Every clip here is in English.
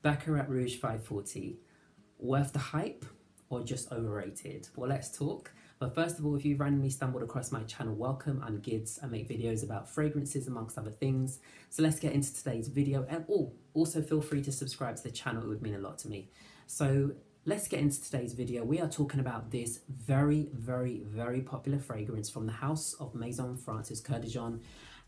Baccarat Rouge 540, worth the hype or just overrated? Well, let's talk. But first of all, if you've randomly stumbled across my channel, welcome. I'm Gids. I make videos about fragrances amongst other things. So let's get into today's video, and also feel free to subscribe to the channel. It would mean a lot to me. So let's get into today's video. We are talking about this very, very, very popular fragrance from the house of Maison Francis Kurkdjian,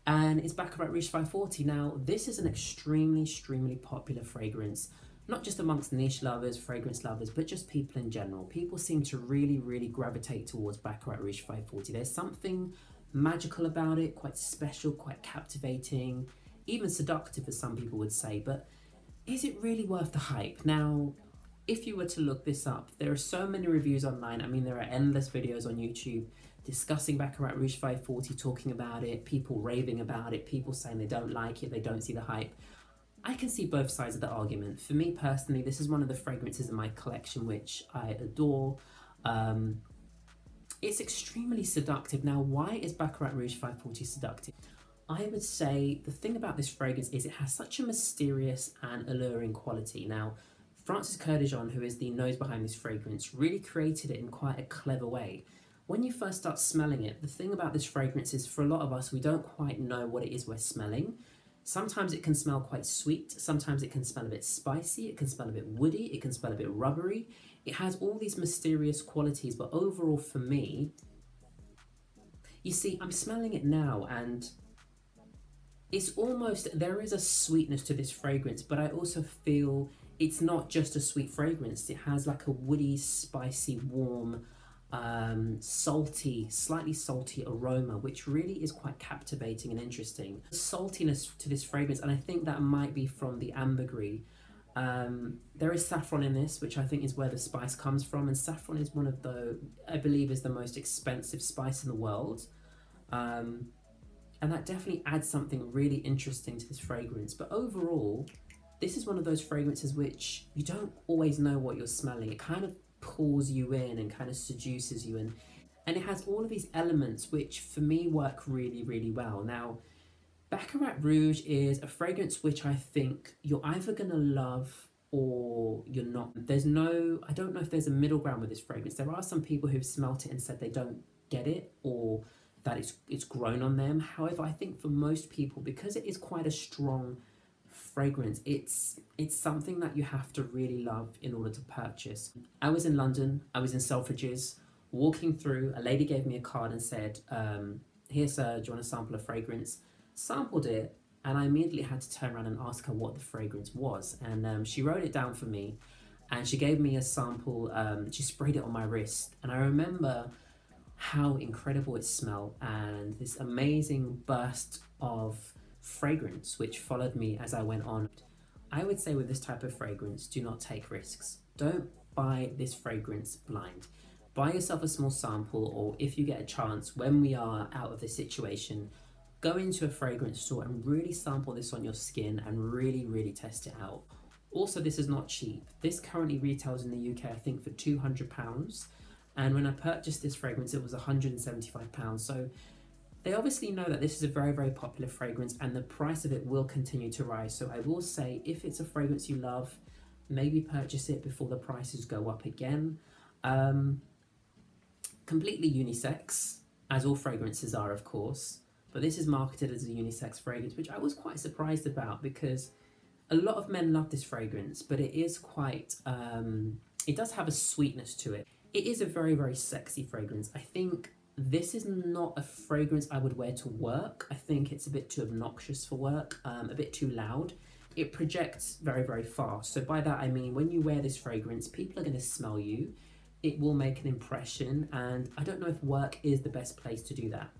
and it's Baccarat Rouge 540. Now, this is an extremely popular fragrance, not just amongst niche lovers, fragrance lovers, but just people in general. People seem to really gravitate towards Baccarat Rouge 540. There's something magical about it, quite special, quite captivating, even seductive, as some people would say. But is it really worth the hype? Now, if you were to look this up, there are so many reviews online. I mean, there are endless videos on YouTube discussing Baccarat Rouge 540, talking about it, people raving about it, people saying they don't like it, they don't see the hype. I can see both sides of the argument. For me personally, this is one of the fragrances in my collection which I adore. It's extremely seductive. Now, why is Baccarat Rouge 540 seductive? I would say the thing about this fragrance is it has such a mysterious and alluring quality. Now, Francis Kurkdjian, who is the nose behind this fragrance, really created it in quite a clever way. When you first start smelling it, the thing about this fragrance is, for a lot of us, we don't quite know what it is we're smelling. Sometimes it can smell quite sweet, sometimes it can smell a bit spicy, it can smell a bit woody, it can smell a bit rubbery. It has all these mysterious qualities, but overall for me, you see, I'm smelling it now and it's almost, there is a sweetness to this fragrance, but I also feel it's not just a sweet fragrance. It has like a woody, spicy, warm, salty, slightly salty aroma, which really is quite captivating and interesting. Saltiness to this fragrance, and I think that might be from the ambergris. There is saffron in this, which I think is where the spice comes from, and saffron is one of the, I believe, is the most expensive spice in the world. And that definitely adds something really interesting to this fragrance. But overall, this is one of those fragrances which you don't always know what you're smelling. It kind of pulls you in and kind of seduces you, and it has all of these elements which for me work really well. Now, Baccarat Rouge is a fragrance which I think you're either gonna love or you're not. I don't know if there's a middle ground with this fragrance. There are some people who've smelt it and said they don't get it, or that it's grown on them. However, I think for most people, because it is quite a strong fragrance, it's something that you have to really love in order to purchase. I was in London, I was in Selfridges, walking through, a lady gave me a card and said, here sir, do you want to sample a fragrance? Sampled it, and I immediately had to turn around and ask her what the fragrance was, and she wrote it down for me, and she gave me a sample. She sprayed it on my wrist, and I remember how incredible it smelled, and this amazing burst of fragrance which followed me as I went on. I would say with this type of fragrance, do not take risks. Don't buy this fragrance blind. Buy yourself a small sample, or if you get a chance, when we are out of this situation, go into a fragrance store and really sample this on your skin and really test it out. Also, this is not cheap. This currently retails in the UK, I think, for £200. And when I purchased this fragrance, it was £175. So they obviously know that this is a very popular fragrance, and the price of it will continue to rise. So I will say, if it's a fragrance you love, maybe purchase it before the prices go up again. Completely unisex, as all fragrances are, of course, but this is marketed as a unisex fragrance, which I was quite surprised about, because a lot of men love this fragrance, but it is quite, it does have a sweetness to it. It is a very sexy fragrance. I think this is not a fragrance I would wear to work. I think it's a bit too obnoxious for work, a bit too loud. It projects very fast. So by that I mean, when you wear this fragrance, people are going to smell you. It will make an impression, and I don't know if work is the best place to do that.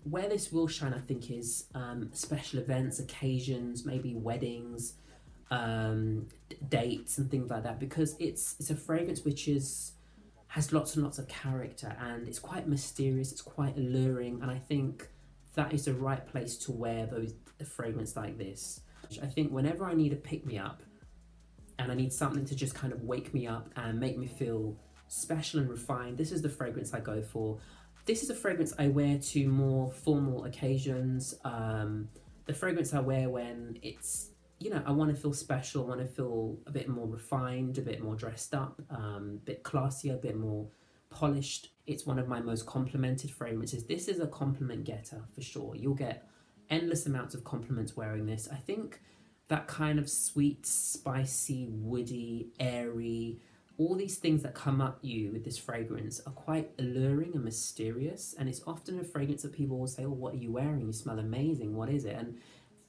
Where this will shine, I think, is special events, occasions, maybe weddings, dates and things like that, because it's a fragrance which has lots and lots of character, and it's quite mysterious, it's quite alluring, and I think that is the right place to wear a fragrance like this. I think whenever I need a pick-me-up and I need something to just kind of wake me up and make me feel special and refined, this is the fragrance I go for. This is a fragrance I wear to more formal occasions, the fragrance I wear when it's you know, I want to feel special, I want to feel a bit more refined, a bit more dressed up, a bit classier, a bit more polished. It's one of my most complimented fragrances. This is a compliment getter for sure. You'll get endless amounts of compliments wearing this. I think that kind of sweet, spicy, woody, airy, all these things that come at you with this fragrance are quite alluring and mysterious. And it's often a fragrance that people will say, oh, what are you wearing? You smell amazing. What is it? And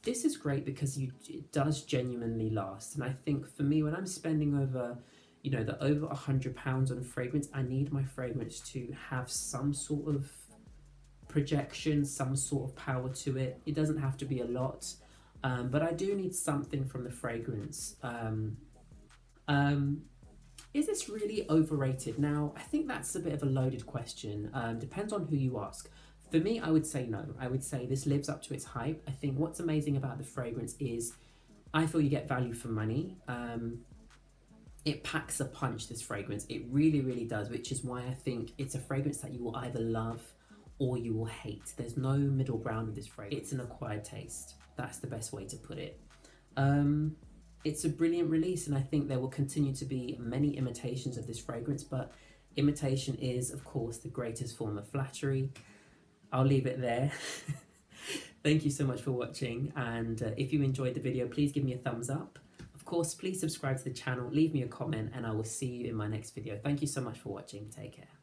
this is great because it does genuinely last. And I think for me, when I'm spending over, you know, the over £100 on a fragrance, I need my fragrance to have some sort of projection, some sort of power to it. It doesn't have to be a lot, but I do need something from the fragrance. Is this really overrated? Now, I think that's a bit of a loaded question. Depends on who you ask. For me, I would say no. I would say this lives up to its hype. I think what's amazing about the fragrance is I feel you get value for money. It packs a punch, this fragrance. It really, really does, which is why I think it's a fragrance that you will either love or you will hate. There's no middle ground with this fragrance. It's an acquired taste. That's the best way to put it. It's a brilliant release, and I think there will continue to be many imitations of this fragrance, but imitation is, of course, the greatest form of flattery. I'll leave it there. Thank you so much for watching, and if you enjoyed the video, please give me a thumbs up. Of course, please subscribe to the channel, leave me a comment, and I will see you in my next video. Thank you so much for watching. Take care.